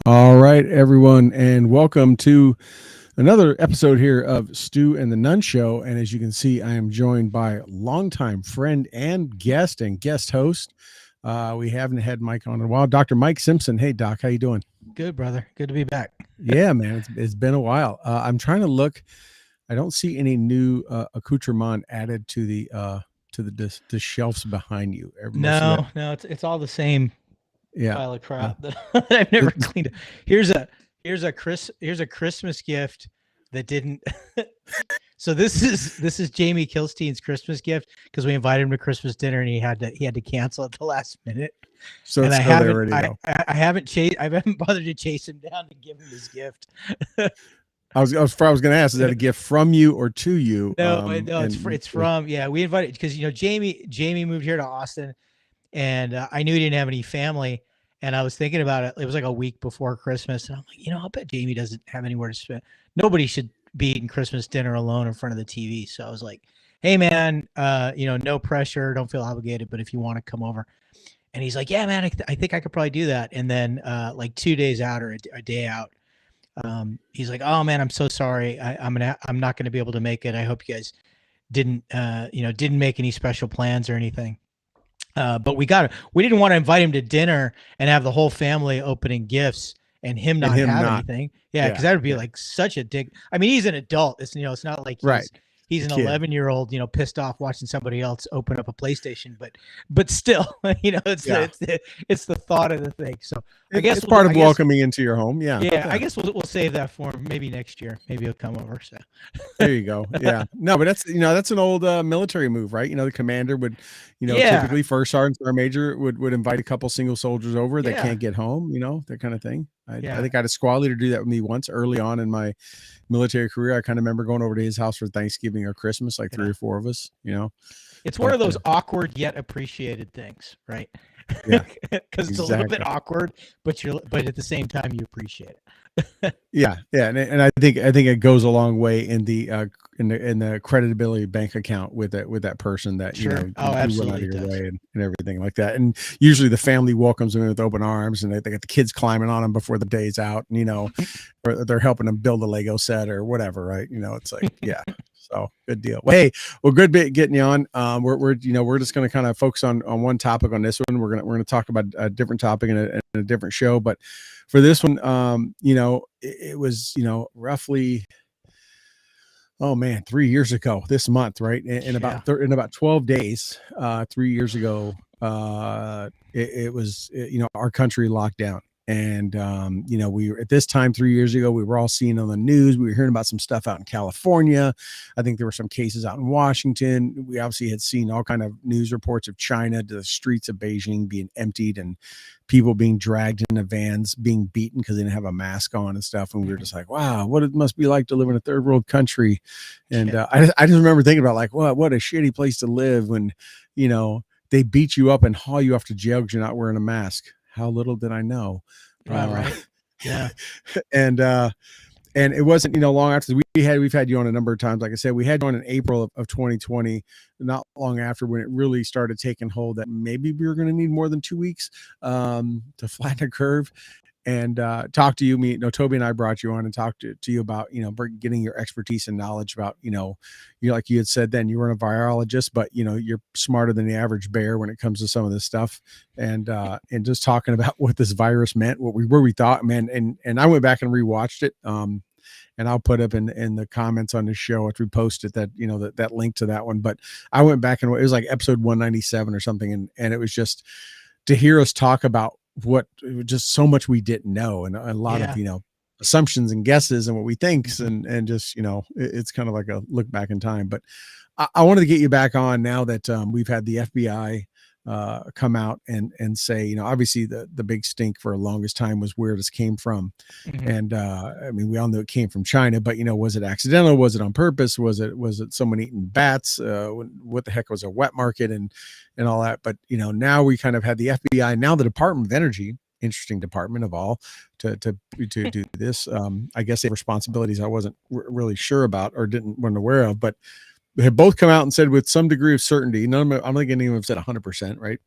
All right, everyone, and welcome to another episode here of Stu and the Nunn Show. And as you can see, I am joined by longtime friend and guest host. We haven't had Mike on in a while. Dr. Mike Simpson. Hey, Doc, how you doing? Good, brother. Good to be back. Yeah, man, it's been a while. I'm trying to look. I don't see any new accoutrement added to the shelves behind you. No, it's all the same. Yeah, pile of crap that I've never cleaned up. Here's a Christmas gift that didn't. So this is Jamie Kilstein's Christmas gift because we invited him to Christmas dinner and he had to cancel at the last minute. So and I haven't bothered to chase him down to give him his gift. I was going to ask, is that a gift from you or to you? No, it's from we invited because Jamie moved here to Austin. And I knew he didn't have any family, and I was thinking about it. It was like a week before Christmas, and I'm like, I bet Jamie doesn't have anywhere to spend. Nobody should be eating Christmas dinner alone in front of the TV. So I was like, hey, man, no pressure. Don't feel obligated, but if you want to come over. And he's like, yeah, man, I think I could probably do that. And then like 2 days out or a day out, he's like, oh, man, I'm so sorry. I'm not going to be able to make it. I hope you guys didn't make any special plans or anything. But we didn't want to invite him to dinner and have the whole family opening gifts and him not have anything. Yeah. Cause that would be like such a dick. I mean, he's an adult. It's, it's not like he's an 11-year-old, pissed off watching somebody else open up a PlayStation, but still, it's the thought of the thing. So I guess it's part of welcoming into your home. Yeah. Yeah. I guess we'll save that for him. Maybe next year, maybe he'll come over. So there you go. Yeah. No, but that's an old military move, right? The commander would, typically first sergeant or major would invite a couple single soldiers over that can't get home, that kind of thing. I think I had a squad leader do that with me once early on in my military career. I kind of remember going over to his house for Thanksgiving or Christmas, like 3 or 4 of us, It's one of those awkward yet appreciated things, right? Yeah. Because it's a little bit awkward, but at the same time you appreciate it. Yeah. And I think it goes a long way in the creditability bank account with that person that sure. you absolutely went out of your way and everything like that. And usually the family welcomes them with open arms, and they got the kids climbing on them before the day's out, and or they're helping them build a Lego set or whatever, right? It's like so good deal. Well, good bit getting you on. We're just going to kind of focus on one topic on this one. We're going to talk about a different topic in a different show, but for this one, it was roughly 3 years ago this month, right? In about 12 days, 3 years ago, it was our country locked down. And, we were at this time 3 years ago, we were all seeing on the news. We were hearing about some stuff out in California. I think there were some cases out in Washington. We obviously had seen all kind of news reports of China to the streets of Beijing being emptied and people being dragged into vans, being beaten because they didn't have a mask on and stuff. And we were just like, wow, what it must be like to live in a third world country. And I just remember thinking about like, what a shitty place to live when, they beat you up and haul you off to jail because you're not wearing a mask. how little did I know? Right. Yeah. And it wasn't, long after we've had you on a number of times. Like I said, we had you on in April of 2020, not long after when it really started taking hold that maybe we were going to need more than 2 weeks to flatten a curve. And talk to you. Toby and I brought you on and talked to you about, getting your expertise and knowledge about, like you had said then, you weren't a virologist, but you're smarter than the average bear when it comes to some of this stuff, and just talking about what this virus meant, where we thought, man. And I went back and rewatched it. And I'll put up in the comments on the show if we post it that, that link to that one. But I went back and it was like episode 197 or something. And it was just to hear us talk about just so much we didn't know, and a lot of assumptions and guesses and what we think, and just it's kind of like a look back in time. But I wanted to get you back on now that we've had the FBI come out and say, obviously the big stink for the longest time was where this came from. And I mean, we all knew it came from China, but was it accidental? Was it on purpose? Was it someone eating bats? What the heck was a wet market and all that? But now we kind of had the FBI, now the Department of Energy, interesting department of all, to do this. I guess they have responsibilities I wasn't really sure about or wasn't aware of, but they have both come out and said with some degree of certainty, I don't think any of them have said 100%, right?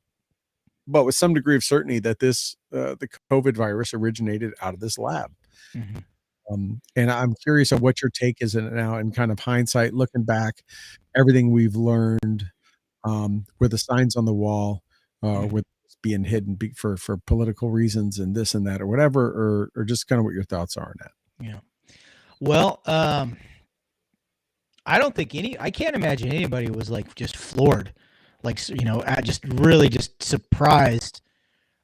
But with some degree of certainty that this, the COVID virus originated out of this lab. And I'm curious of what your take is in it now, and kind of hindsight, looking back, everything we've learned, where the signs on the wall, with being hidden for political reasons and this and that or whatever, or just kind of what your thoughts are on that. Yeah. Well, I don't think I can't imagine anybody was like just floored, like, just really just surprised,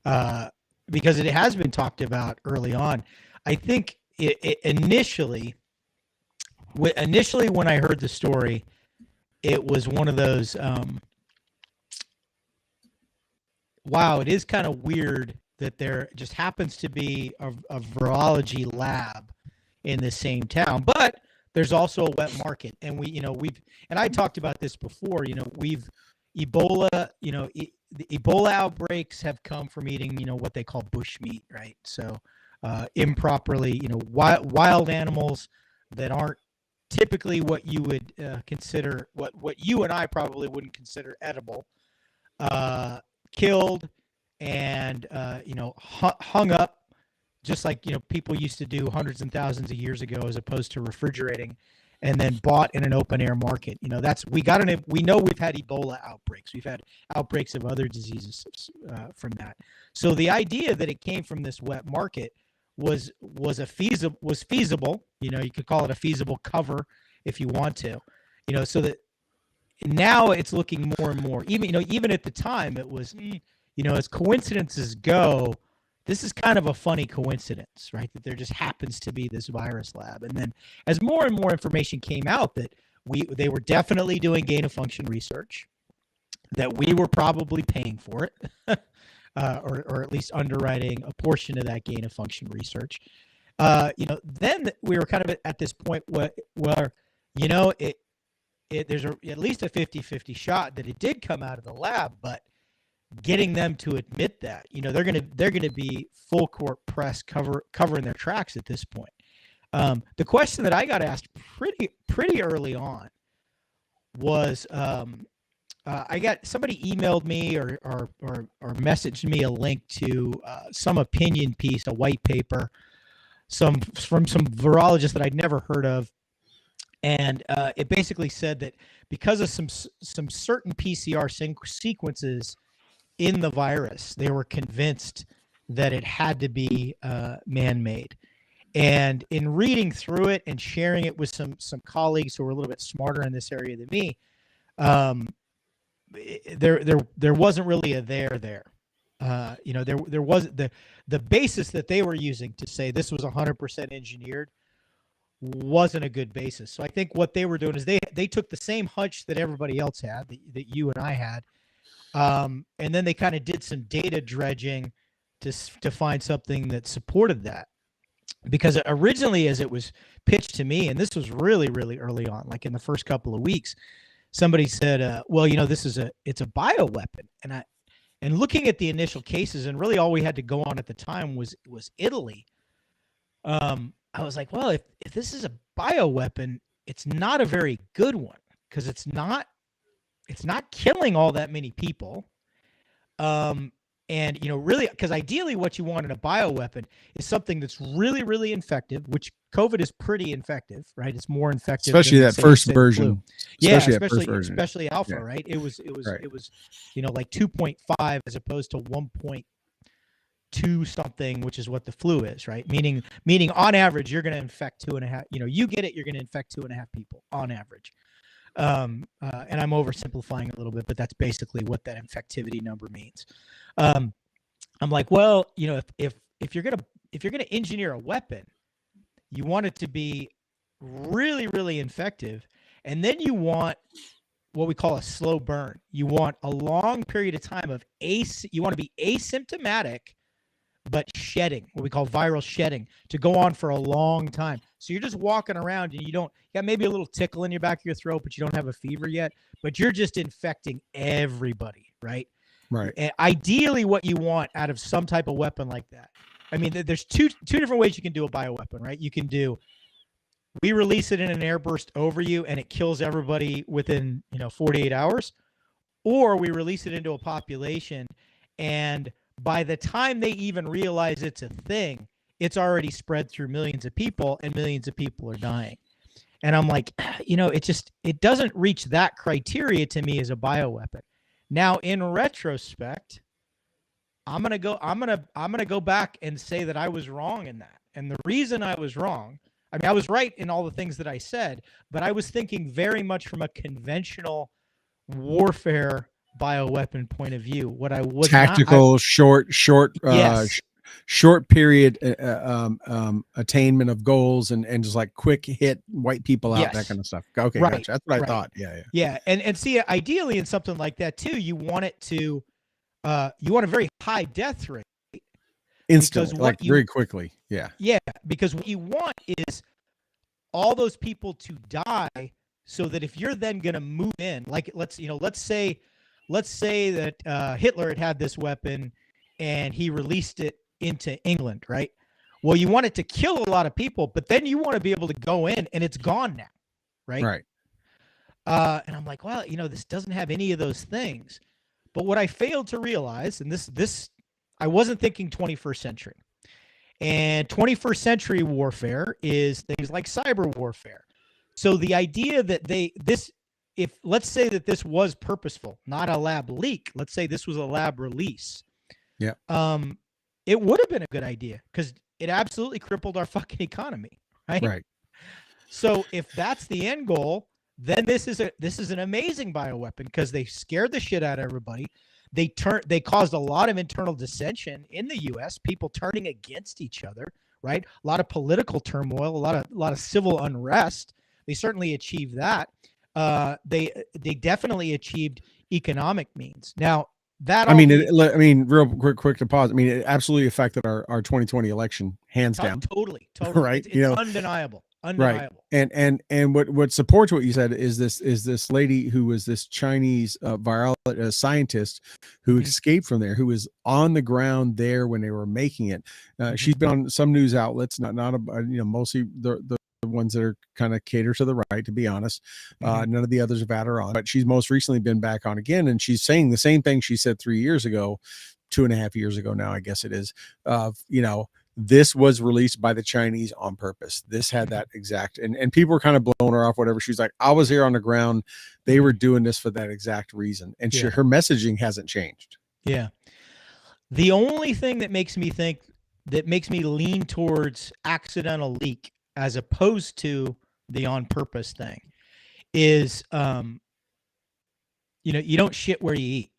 because it has been talked about early on. I think initially when I heard the story, it was one of those, wow, it is kind of weird that there just happens to be a virology lab in the same town, but there's also a wet market. And and I talked about this before, Ebola, the Ebola outbreaks have come from eating, what they call bush meat, right? So improperly, wild animals that aren't typically what you would consider, what you and I probably wouldn't consider edible, killed and, hung up, just like, people used to do hundreds and thousands of years ago, as opposed to refrigerating, and then bought in an open air market. We know we've had Ebola outbreaks. We've had outbreaks of other diseases from that. So the idea that it came from this wet market was feasible. You could call it a feasible cover if you want to, so that now it's looking more and more, even at the time it was, as coincidences go, this is kind of a funny coincidence, right? That there just happens to be this virus lab. And then as more and more information came out that they were definitely doing gain of function research, that we were probably paying for it, or at least underwriting a portion of that gain of function research. Then we were kind of at this point where there's at least a 50-50 shot that it did come out of the lab, but getting them to admit that, they're gonna be full court press covering their tracks at this point. The question that I got asked pretty early on was, I got somebody emailed me or messaged me a link to some opinion piece, a white paper, from some virologist that I'd never heard of, and it basically said that because of some certain PCR sequences in the virus, they were convinced that it had to be man-made. And in reading through it and sharing it with some colleagues who were a little bit smarter in this area than me, there wasn't really a there. There wasn't the basis that they were using to say this was 100% engineered wasn't a good basis. So I think what they were doing is they took the same hunch that everybody else had, that you and I had, and then they kind of did some data dredging to find something that supported that. Because originally, as it was pitched to me, and this was really, really early on, like in the first couple of weeks, somebody said, well, it's a bioweapon. And looking at the initial cases, and really all we had to go on at the time was Italy. I was like, well, if this is a bioweapon, it's not a very good one, because it's not killing all that many people. And really, because ideally what you want in a bioweapon is something that's really, really infective, which COVID is pretty infective, right? It's more infective, especially that first version. Especially alpha, yeah. Right? It was right. like 2.5 as opposed to 1.2 something, which is what the flu is, right? Meaning on average, you're going to infect 2.5. You get it, you're going to infect 2.5 people on average. And I'm oversimplifying a little bit, but that's basically what that infectivity number means. I'm like, well, if you're gonna engineer a weapon, you want it to be really, really infective, and then you want what we call a slow burn. You want a long period of time of you want to be asymptomatic, but shedding, what we call viral shedding, to go on for a long time. So you're just walking around and you got maybe a little tickle in your back of your throat, but you don't have a fever yet, but you're just infecting everybody, right? Right. And ideally what you want out of some type of weapon like that. I mean, there's two different ways you can do a bioweapon, right? You can do, we release it in an airburst over you and it kills everybody within, 48 hours, or we release it into a population, and by the time they even realize it's a thing, it's already spread through millions of people and millions of people are dying. And I'm like, it doesn't reach that criteria to me as a bioweapon. Now, in retrospect, I'm gonna go back and say that I was wrong in that. And the reason I was wrong, I mean, I was right in all the things that I said, but I was thinking very much from a conventional warfare bioweapon point of view. What I was tactical, short yes. Short period attainment of goals and just like quick hit, wipe people out, yes. that kind of stuff. Okay, right. Gotcha. That's what right. I thought. Yeah. And see, ideally in something like that too, you want it to, you want a very high death rate instantly, like very quickly. Yeah, because what you want is all those people to die, so that if you're then going to move in, like let's say that Hitler had this weapon and he released it into England, right? Well, you want it to kill a lot of people, but then you want to be able to go in and it's gone now, right? Right. And I'm like, well, this doesn't have any of those things. But what I failed to realize, and this I wasn't thinking 21st century. And 21st century warfare is things like cyber warfare. So the idea that if let's say that this was purposeful, not a lab leak, let's say this was a lab release. Yeah. It would have been a good idea, because it absolutely crippled our fucking economy, right? Right. So if that's the end goal, then this is an amazing bioweapon, because they scared the shit out of everybody. They caused a lot of internal dissension in the U.S., people turning against each other, right? A lot of political turmoil, a lot of civil unrest. They certainly achieved that. They definitely achieved economic means. Now, real quick to pause. I mean, it absolutely affected our 2020 election, hands down. Totally. Right. It's undeniable. Right. And what supports what you said is this lady who was this Chinese scientist who escaped from there, who was on the ground there when they were making it. She's been on some news outlets, mostly the ones that are kind of cater to the right, to be honest. None of the others have had her on, but she's most recently been back on again, and she's saying the same thing she said 3 years ago, 2.5 years ago now, I guess it is. This was released by the Chinese on purpose. This had that exact, and people were kind of blowing her off, whatever. She's like, I was here on the ground. They were doing this for that exact reason. And her messaging hasn't changed. Yeah. The only thing that makes me lean towards accidental leak as opposed to the on purpose thing is, you don't shit where you eat,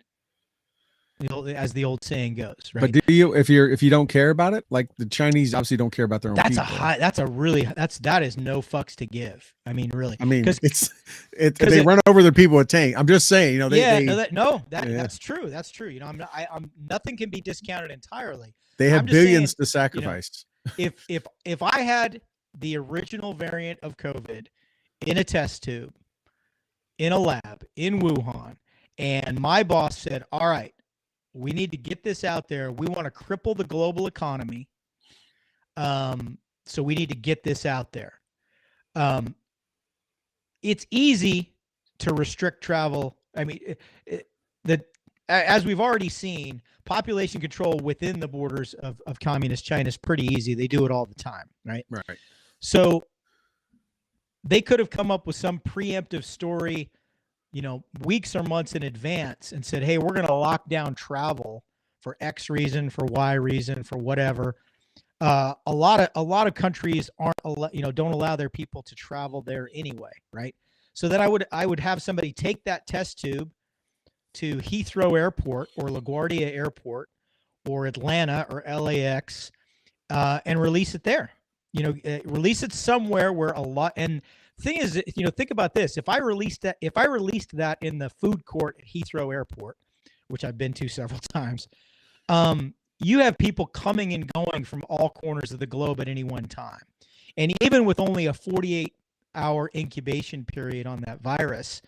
as the old saying goes, right? But do you, if you don't care about it, like the Chinese obviously don't care about their own people. That is no fucks to give. I mean, really. I mean, they run over their people with tank. I'm just saying, that's true. That's true. I'm nothing can be discounted entirely. They have billions to sacrifice. If I had the original variant of COVID in a test tube, in a lab in Wuhan, and my boss said, all right, we need to get this out there. We want to cripple the global economy. So we need to get this out there. It's easy to restrict travel. I mean, as we've already seen, population control within the borders of communist China is pretty easy. They do it all the time, right? Right. So they could have come up with some preemptive story, weeks or months in advance and said, hey, we're going to lock down travel for X reason, for Y reason, for whatever. A lot of countries don't allow their people to travel there anyway, right? So then I would have somebody take that test tube to Heathrow Airport or LaGuardia Airport or Atlanta or LAX and release it there. Release it somewhere where a lot. And thing is, think about this: if I released that in the food court at Heathrow Airport, which I've been to several times, you have people coming and going from all corners of the globe at any one time. And even with only a 48-hour incubation period on that virus,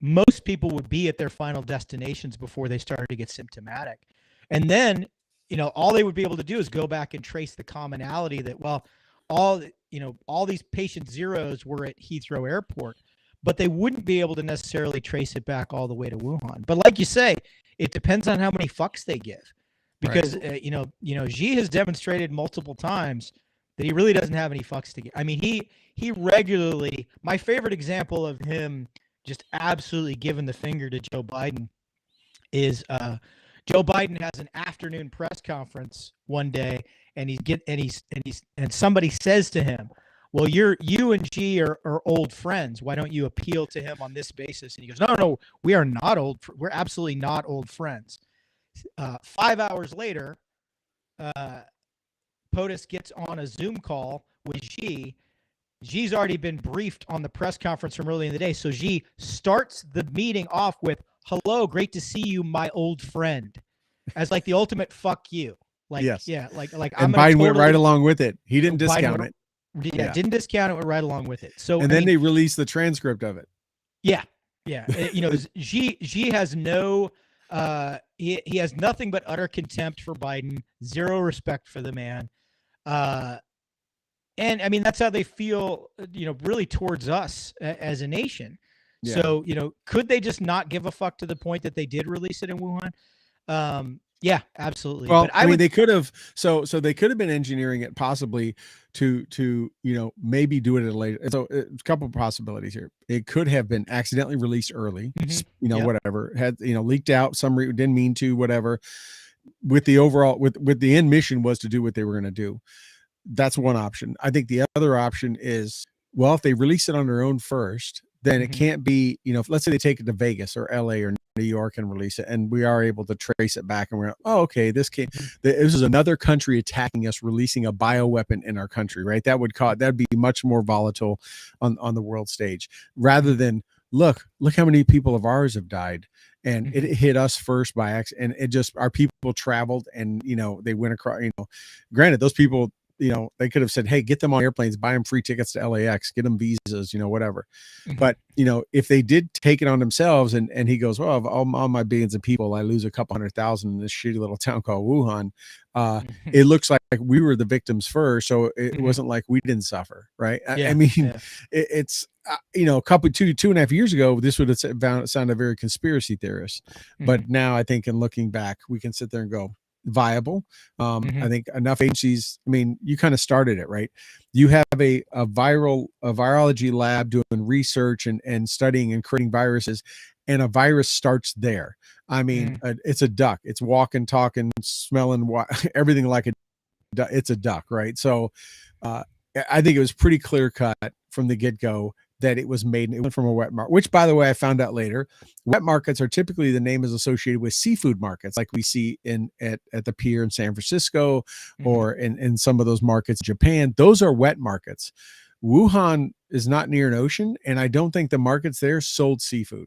most people would be at their final destinations before they started to get symptomatic. And then, all they would be able to do is go back and trace the commonality that, well, all these patient zeros were at Heathrow Airport, but they wouldn't be able to necessarily trace it back all the way to Wuhan. But like you say, it depends on how many fucks they give. Because, right. Xi has demonstrated multiple times that he really doesn't have any fucks to give. I mean, he regularly, my favorite example of him just absolutely giving the finger to Joe Biden is Joe Biden has an afternoon press conference one day, and somebody says to him, well, you and Xi are old friends. Why don't you appeal to him on this basis? And he goes, no, we are not old. We're absolutely not old friends. 5 hours later, POTUS gets on a Zoom call with Xi. Xi's already been briefed on the press conference from early in the day. So Xi starts the meeting off with, hello, great to see you, my old friend, as like the ultimate fuck you. Like, yes. Yeah, like and Biden went right along with it. He didn't discount it. Yeah, didn't discount it, went right along with it. So, and then they released the transcript of it. Yeah. Xi has no, he has nothing but utter contempt for Biden, zero respect for the man. And I mean, that's how they feel, really towards us as a nation. Yeah. So, could they just not give a fuck to the point that they did release it in Wuhan? Yeah, absolutely. Well, but I mean, they could have, so they could have been engineering it possibly to maybe do it at a later. So a couple of possibilities here. It could have been accidentally released early, whatever, had, leaked out, didn't mean to, whatever, with the overall, with the end mission was to do what they were going to do. That's one option. I think the other option is, well, if they release it on their own first, then it can't be, let's say they take it to Vegas or LA or New York and release it, and we are able to trace it back, and we're, okay, this is another country attacking us, releasing a bioweapon in our country, right? That'd be much more volatile on the world stage, rather than look how many people of ours have died, and it hit us first by accident, and it just, our people traveled, and they went across, granted, those people, they could have said, hey, get them on airplanes, buy them free tickets to LAX, get them visas, whatever. But, if they did take it on themselves, and he goes, well, of all my billions of people, I lose a couple 100,000 in this shitty little town called Wuhan. It looks like we were the victims first. So it wasn't like we didn't suffer. Right. I mean, it's, a couple, 2.5 years ago, this would have sounded very conspiracy theorist. But now I think in looking back, we can sit there and go, viable. I think enough agencies, I mean, you kind of started it, right? You have a virology lab doing research and studying and creating viruses, and a virus starts there. I mean, it's a duck. It's walking, talking, smelling, everything like it's a duck, right? So I think it was pretty clear cut from the get-go that it was made, and it went from a wet market, which, by the way, I found out later, wet markets are typically, the name is associated with seafood markets, like we see at the pier in San Francisco, or in some of those markets in Japan. Those are wet markets. Wuhan is not near an ocean, and I don't think the markets there sold seafood.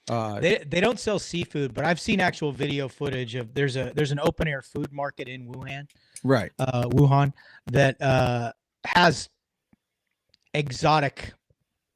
They don't sell seafood, but I've seen actual video footage of, there's an open air food market in Wuhan, right? Wuhan, that has exotic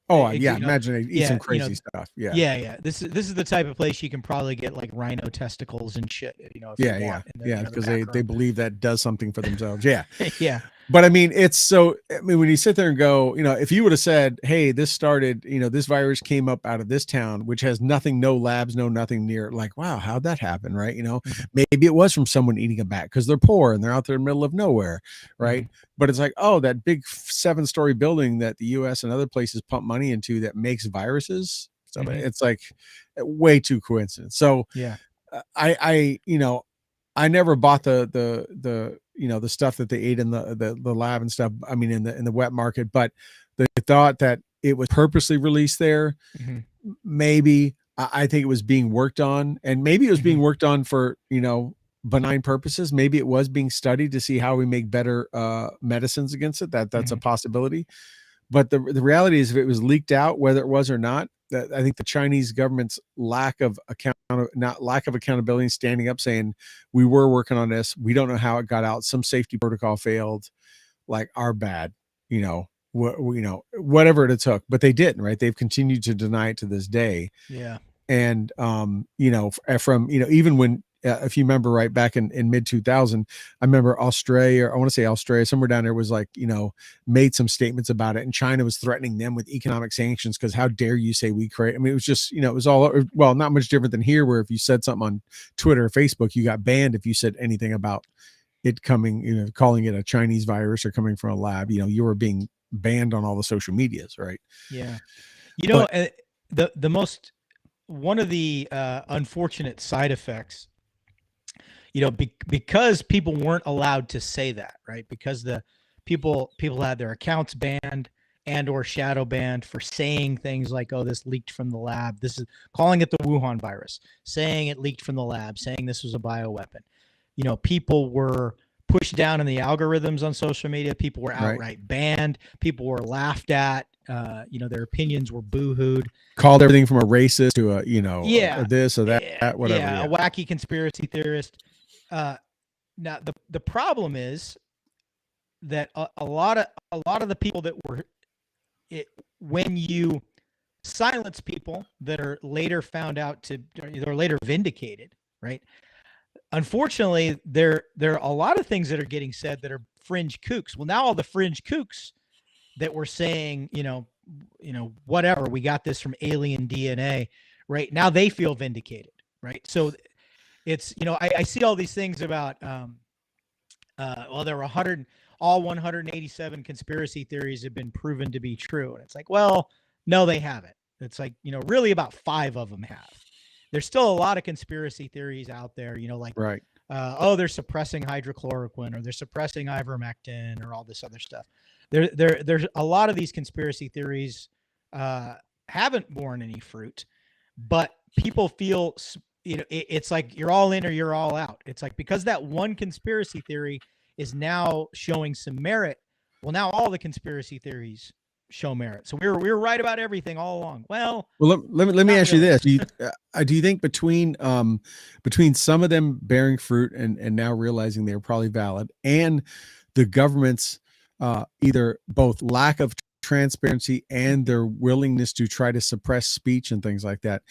Oh yeah, imagine they eat some you know, crazy stuff. Yeah. yeah. This is the type of place you can probably get like rhino testicles and shit, you know, if you want. In the, Yeah, the because back they room. believe that does something for themselves. Yeah. Yeah. But I mean, it's so, I mean, when you sit there and go, you know, if you would have said, hey, this started, you know, this virus came up out of this town, which has nothing, no labs, no nothing near, like, wow, how'd that happen? Right. You know, maybe it was from someone eating a bat because they're poor and they're out there in the middle of nowhere. Right. But it's like, oh, that big 7-story building that the US and other places pump money into that makes viruses. So it's like way too coincidence. So yeah, you know, I never bought the you know, the stuff that they ate in the lab and stuff. I mean, in the wet market, but the thought that it was purposely released there, maybe I think it was being worked on, and maybe it was being worked on for, you know, benign purposes. Maybe it was being studied to see how we make better medicines against it. That's a possibility. But the reality is, if it was leaked out, whether it was or not, that I think the Chinese government's lack of accountability, standing up saying we were working on this, we don't know how it got out, some safety protocol failed, like, our bad, you know, you know, whatever it took, but they didn't, right? They've continued to deny it to this day. Yeah. And you know, from, you know, even when if you remember, right back in mid 2000, I remember Australia, I want to say Australia, somewhere down there was like, you know, made some statements about it, and China was threatening them with economic sanctions because how dare you say we create. I mean, it was just, you know, it was all, well, not much different than here, where if you said something on Twitter or Facebook, you got banned if you said anything about it coming, you know, calling it a Chinese virus or coming from a lab. You know, you were being banned on all the social medias, right? Yeah. You know, the most, one of the unfortunate side effects, you know, because people weren't allowed to say that, right? Because the people had their accounts banned and or shadow banned for saying things like, oh, this leaked from the lab. This is calling it the Wuhan virus, saying it leaked from the lab, saying this was a bioweapon. You know, people were pushed down in the algorithms on social media. People were outright banned. People were laughed at. You know, their opinions were boo-hooed. Called everything from a racist to a, you know, this or that, whatever. Yeah, a wacky conspiracy theorist. Now the problem is that a lot of the people that were when you silence people that are later found out to, they're later vindicated, right? Unfortunately, there are a lot of things that are getting said that are fringe kooks. Well, now all the fringe kooks that were saying, you know, whatever, we got this from alien DNA, right? Now they feel vindicated, right? So it's, you know, I see all these things about, well, there were 187 conspiracy theories have been proven to be true. And it's like, well, no, they haven't. It's like, you know, really about 5 of them have. There's still a lot of conspiracy theories out there, you know, like, oh, they're suppressing hydrochloroquine, or they're suppressing ivermectin, or all this other stuff. There's a lot of these conspiracy theories haven't borne any fruit, but people feel, you know, it's like you're all in or you're all out. It's like, because that one conspiracy theory is now showing some merit, well, now all the conspiracy theories show merit. So we were right about everything all along. Well, let me ask you this: do you think between some of them bearing fruit and now realizing they're probably valid, and the government's either both lack of transparency and their willingness to try to suppress speech and things like that,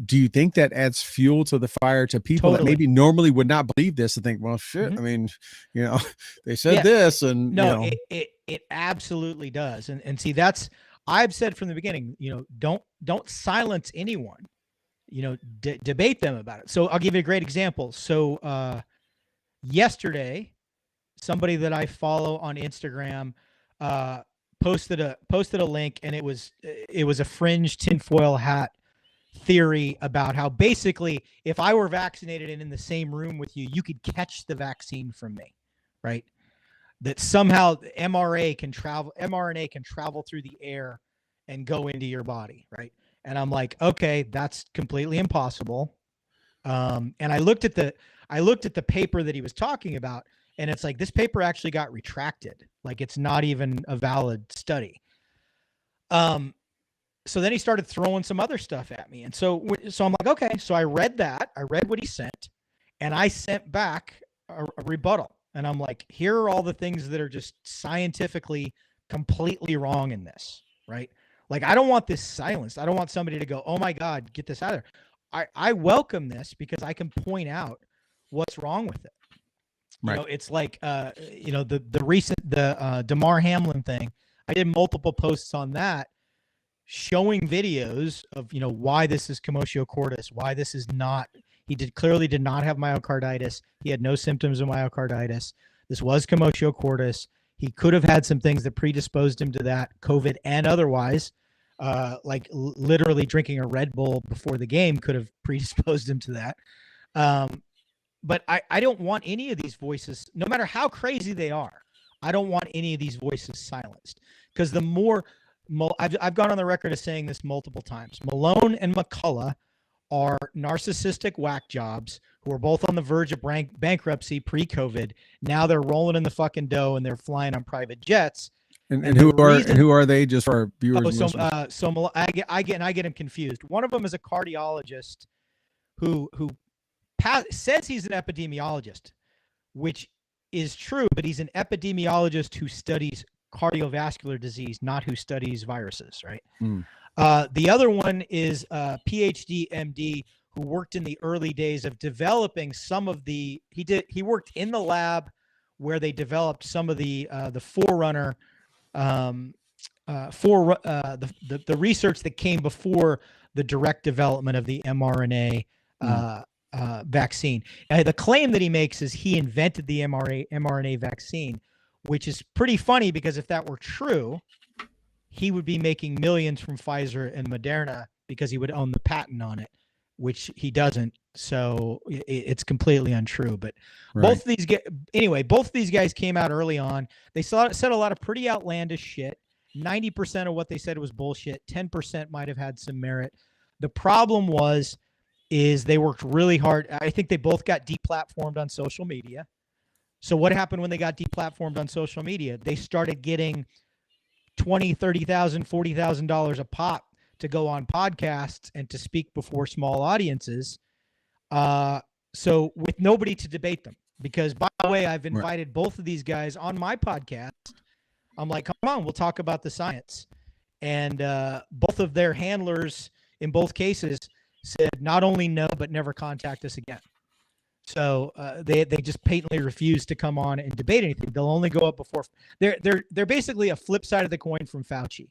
do you think that adds fuel to the fire to people that maybe normally would not believe this and think, well, shit, I mean, you know, they said this, and no, you know. it absolutely does. And see, that's, I've said from the beginning, you know, don't silence anyone, you know, debate them about it. So I'll give you a great example. So yesterday, somebody that I follow on Instagram posted a link, and it was a fringe tinfoil hat theory about how basically if I were vaccinated and in the same room with you, you could catch the vaccine from me, right? That somehow mRNA can travel through the air and go into your body, right? And I'm like, okay, that's completely impossible. And I looked at the paper that he was talking about, and it's like, this paper actually got retracted. Like, it's not even a valid study. So then he started throwing some other stuff at me. And so I'm like, okay. So I read what he sent, and I sent back a rebuttal. And I'm like, here are all the things that are just scientifically completely wrong in this, right? Like, I don't want this silenced. I don't want somebody to go, oh my God, get this out of there. I welcome this because I can point out what's wrong with it. Right. You know, it's like, the recent, DeMar Hamlin thing. I did multiple posts on that, showing videos of, why this is commotio cordis, why this is not, clearly did not have myocarditis. He had no symptoms of myocarditis. This was commotio cordis. He could have had some things that predisposed him to that, COVID and otherwise. Like literally drinking a Red Bull before the game could have predisposed him to that. But I don't want any of these voices, no matter how crazy they are, I don't want any of these voices silenced. Because the more, I've gone on the record of saying this multiple times, Malone and McCullough are narcissistic whack jobs who are both on the verge of bankruptcy pre-COVID. Now they're rolling in the fucking dough and they're flying on private jets. And who are they, just for our viewers? I get them confused. One of them is a cardiologist who says he's an epidemiologist, which is true, but he's an epidemiologist who studies cardiovascular disease, not who studies viruses, right? The other one is a PhD MD who worked in the early days of developing some of the, he worked in the lab where they developed some of the forerunner, the research that came before the direct development of the mRNA vaccine. The claim that he makes is he invented the mRNA vaccine, which is pretty funny because if that were true, he would be making millions from Pfizer and Moderna because he would own the patent on it, which he doesn't. So it's completely untrue. But both of these guys came out early on. They said a lot of pretty outlandish shit. 90% of what they said was bullshit. 10% might have had some merit. The problem is they worked really hard. I think they both got deplatformed on social media. So what happened when they got deplatformed on social media? They started getting $20,000, $30,000, $40,000 a pop to go on podcasts and to speak before small audiences. So with nobody to debate them, because by the way, I've invited both of these guys on my podcast. I'm like, come on, we'll talk about the science. And both of their handlers in both cases said not only no, but never contact us again. So they just patently refuse to come on and debate anything. They'll only go up before they're basically a flip side of the coin from Fauci.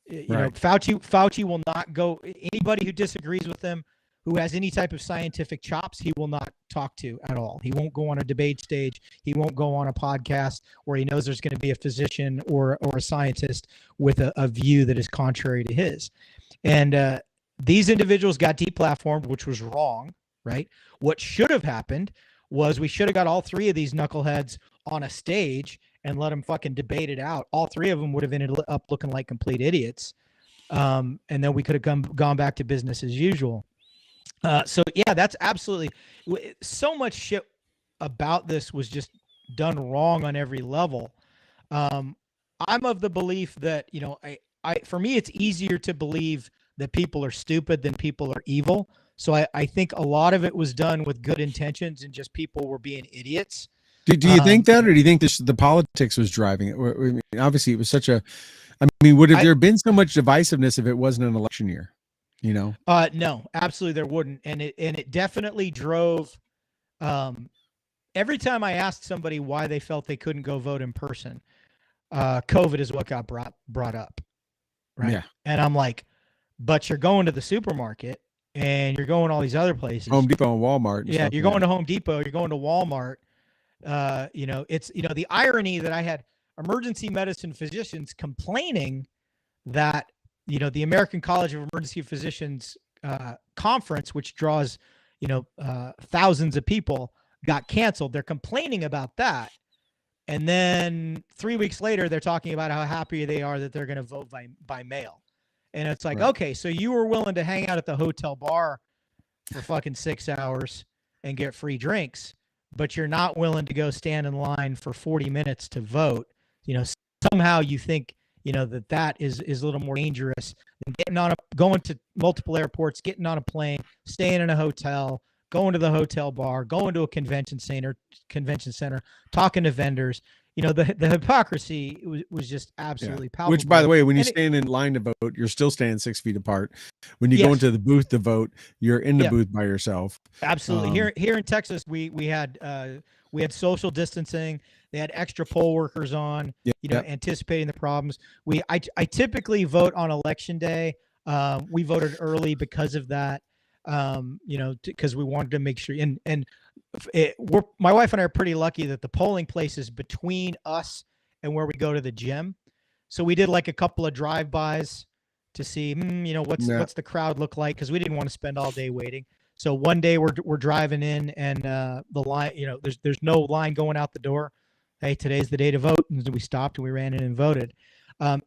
You know, Fauci will not go. Anybody who disagrees with him, who has any type of scientific chops, he will not talk to at all. He won't go on a debate stage. He won't go on a podcast where he knows there's going to be a physician or a scientist with a view that is contrary to his. And these individuals got deplatformed, which was wrong, right? What should have happened was we should have got all three of these knuckleheads on a stage and let them fucking debate it out. All three of them would have ended up looking like complete idiots. And then we could have gone back to business as usual. So yeah, that's absolutely, so much shit about this was just done wrong on every level. I'm of the belief that, you know, for me, it's easier to believe that people are stupid than people are evil. So I think a lot of it was done with good intentions and just people were being idiots. Do you think that, or do you think the politics was driving it? I mean, obviously, it was such a. I mean, would have there been so much divisiveness if it wasn't an election year? You know? No, absolutely there wouldn't, and it definitely drove. Every time I asked somebody why they felt they couldn't go vote in person, COVID is what got brought up, right? Yeah. And I'm like, but you're going to the supermarket. And you're going all these other places, Home Depot and Walmart. Yeah, you're going to Home Depot. You're going to Walmart. You know, it's, you know, the irony that I had emergency medicine physicians complaining that, you know, the American College of Emergency Physicians conference, which draws, you know, thousands of people, got canceled. They're complaining about that. And then 3 weeks later, they're talking about how happy they are that they're going to vote by mail. And it's like, okay, so you were willing to hang out at the hotel bar for fucking 6 hours and get free drinks, but you're not willing to go stand in line for 40 minutes to vote. You know, somehow you think, you know, that is a little more dangerous than going to multiple airports, getting on a plane, staying in a hotel, going to the hotel bar, going to a convention center, talking to vendors. the hypocrisy was just absolutely palpable. Which, by the way, when you And stand in line to vote, you're still standing 6 feet apart. When you go Yes. into the booth to vote, you're in the Yeah. booth by yourself. Absolutely. Here in Texas, we had social distancing. They had extra poll workers on, anticipating the problems. I typically vote on election day. We voted early because of that. Because we wanted to make sure. And my wife and I are pretty lucky that the polling place is between us and where we go to the gym. So we did like a couple of drive-bys to see, what's the crowd look like, because we didn't want to spend all day waiting. So one day we're driving in, and the line, there's no line going out the door. Hey, today's the day to vote, and we stopped and we ran in and voted.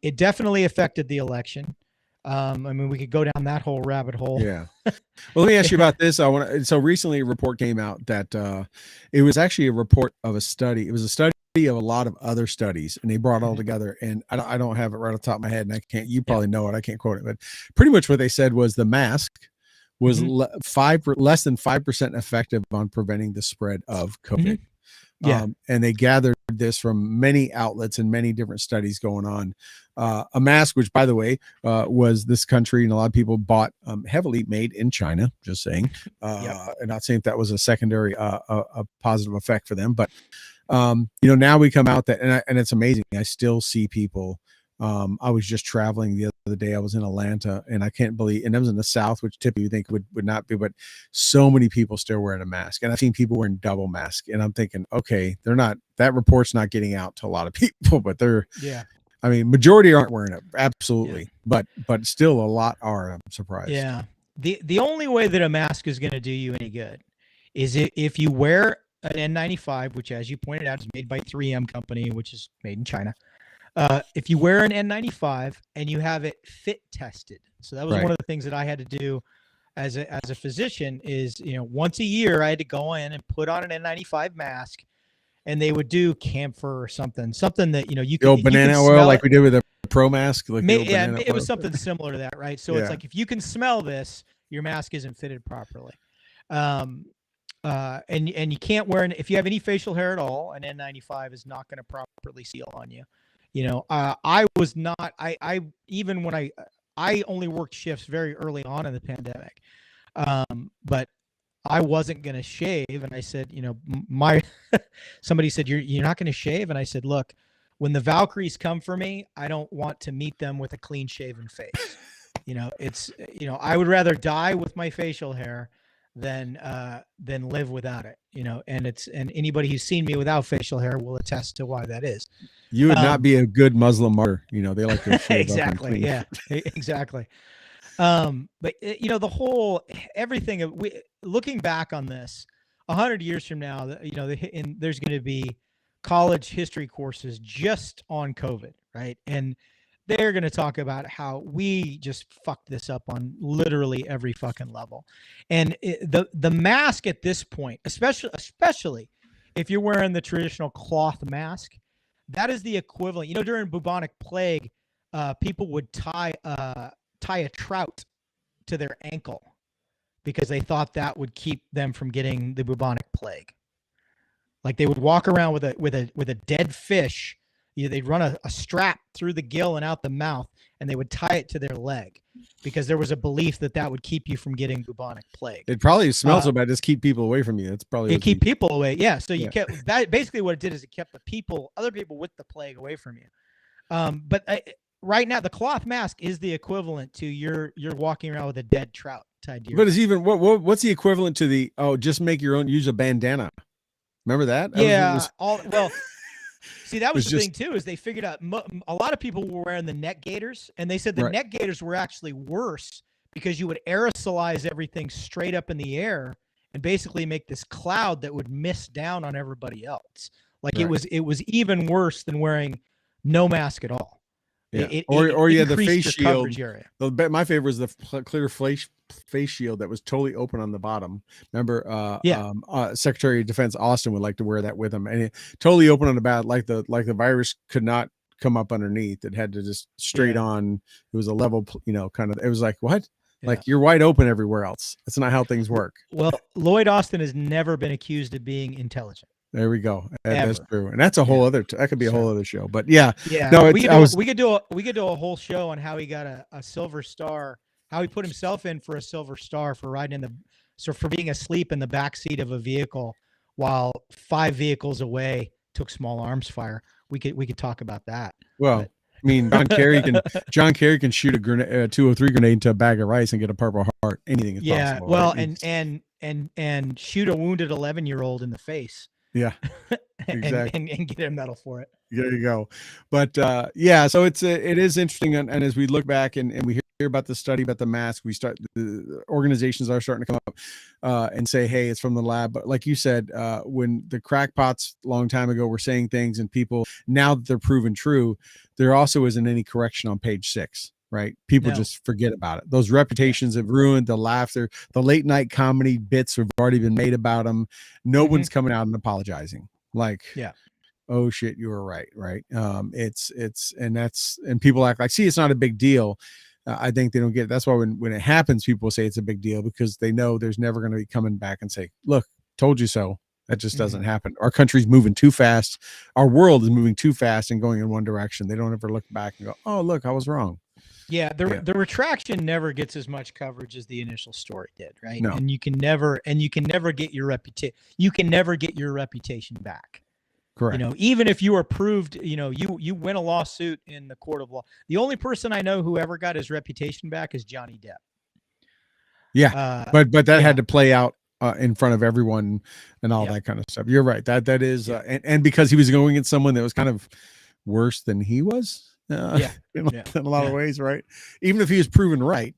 It definitely affected the election. We could go down that whole rabbit hole. Yeah. Well, let me ask you about this. So recently a report came out that it was actually a report of a study. It was a study of a lot of other studies, and they brought it all together. And I don't have it right off the top of my head, and you probably know it. I can't quote it, but pretty much what they said was the mask was less than 5% effective on preventing the spread of COVID. And they gathered this from many outlets and many different studies going on. A mask, which, by the way, was this country, and a lot of people bought heavily made in China, just saying, and not saying if that was a secondary a positive effect for them, but now we come out that, and it's amazing. I still see people. I was just traveling the other day. I was in Atlanta, and I can't believe, and I was in the South, which typically you think would not be, but so many people still wearing a mask. And I've seen people wearing double mask, and I'm thinking, okay, that report's not getting out to a lot of people, but majority aren't wearing it. Absolutely. But still a lot are. I'm surprised. Yeah. The only way that a mask is going to do you any good is if you wear an N95, which, as you pointed out, is made by 3M company, which is made in China. If you wear an N95 and you have it fit tested. So that was one of the things that I had to do as a physician is, once a year I had to go in and put on an N95 mask, and they would do camphor or something that, you can banana oil, like we did with a pro mask. Like it was something similar to that. Right. So it's like, if you can smell this, your mask isn't fitted properly. And you can't wear if you have any facial hair at all, an N95 is not going to properly seal on you. I was not, even when I only worked shifts very early on in the pandemic. But I wasn't going to shave. And I said, somebody said, you're not going to shave. And I said, look, when the Valkyries come for me, I don't want to meet them with a clean shaven face. I would rather die with my facial hair than live without it, and anybody who's seen me without facial hair will attest to why that is. You would not be a good Muslim martyr. They like to shave exactly. Yeah, exactly. But the whole, everything, looking back on this 100 years from now, there's going to be college history courses just on COVID. Right. And they're going to talk about how we just fucked this up on literally every fucking level. And the mask at this point, especially if you're wearing the traditional cloth mask, that is the equivalent. During bubonic plague, people would tie a trout to their ankle because they thought that would keep them from getting the bubonic plague. Like, they would walk around with a dead fish. They'd run a strap through the gill and out the mouth, and they would tie it to their leg because there was a belief that would keep you from getting bubonic plague. It probably smells so bad, just keep people away from you. It's probably keep people away. Yeah. So you kept that. Basically, what it did is it kept other people with the plague away from you. But right now, the cloth mask is the equivalent to you're walking around with a dead trout tied to your. But it's even what's the equivalent to just make your own, use a bandana. Remember that? See, that was the thing too, is they figured out a lot of people were wearing the neck gaiters, and they said the neck gaiters were actually worse because you would aerosolize everything straight up in the air and basically make this cloud that would mist down on everybody else. Like, it was even worse than wearing no mask at all. Yeah. Or you had the face shield. My favorite was the clear face shield that was totally open on the bottom. Remember, Secretary of Defense Austin would like to wear that with him, and it totally open on the back, like the virus could not come up underneath. It had to just straight on. It was a level, kind of. It was like, what? Yeah. Like, you're wide open everywhere else. That's not how things work. Well, Lloyd Austin has never been accused of being intelligent. There we go. That's Ever. true, and that's a whole Yeah. other. That could be a whole So other show. But yeah, yeah, no, we it's. could I do was. we could do a whole show on how he got a silver star, how he put himself in for a silver star for riding in the for being asleep in the back seat of a vehicle while 5 vehicles away took small arms fire. We could talk about that. Well, But I mean, John Kerry can shoot a grenade, 203 grenade into a bag of rice and get a Purple Heart. Anything is yeah, possible, well, right? and shoot a wounded 11-year-old in the face Yeah, and, exactly. and get a medal for it. There you go. But yeah, so it is interesting, and as we look back and we hear about the study about the mask, the organizations are starting to come up and say, hey, it's from the lab. But like you said, when the crackpots a long time ago were saying things, and people, now that they're proven true, there also isn't any correction on page 6. Right, people just forget about it. Those reputations have ruined. The laughter, the late night comedy bits have already been made about them. No one's coming out and apologizing. Like, oh shit, you were right. And people act like, see, it's not a big deal. I think they don't get it. That's why when it happens, people say it's a big deal, because they know there's never going to be coming back and say, look, told you so. That just doesn't happen. Our country's moving too fast. Our world is moving too fast and going in one direction. They don't ever look back and go, oh, look, I was wrong. Yeah, the retraction never gets as much coverage as the initial story did, right? No. And you can never get your reputation. You can never get your reputation back. Correct. You know, even if you were proved, you win a lawsuit in the court of law. The only person I know who ever got his reputation back is Johnny Depp. Yeah, but that had to play out in front of everyone and all that kind of stuff. You're right. That is, and because he was going against someone that was kind of worse than he was. In a lot of ways, right? Even if he was proven right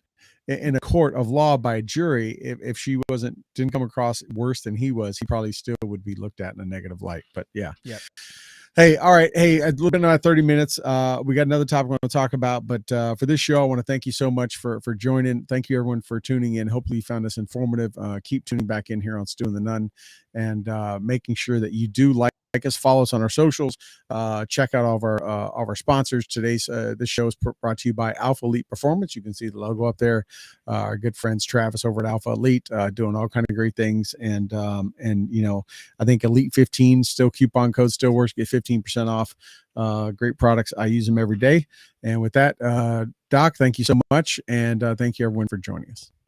in a court of law by a jury, if she didn't come across worse than he was, he probably still would be looked at in a negative light. But yeah. Hey, all right. Hey, a little bit about 30 minutes. We got another topic I want to talk about, but for this show, I want to thank you so much for joining. Thank you, everyone, for tuning in. Hopefully you found this informative. Keep tuning back in here on Stu and the Nunn, and making sure that you do like us, follow us on our socials, check out all of our sponsors. Today's this show is brought to you by Alpha Elite Performance. You can see the logo up there. Our good friends Travis over at Alpha Elite, doing all kind of great things, and I think Elite 15 still, coupon code still works, get 15% off. Great products. I use them every day. And with that, Doc, thank you so much, and thank you everyone for joining us.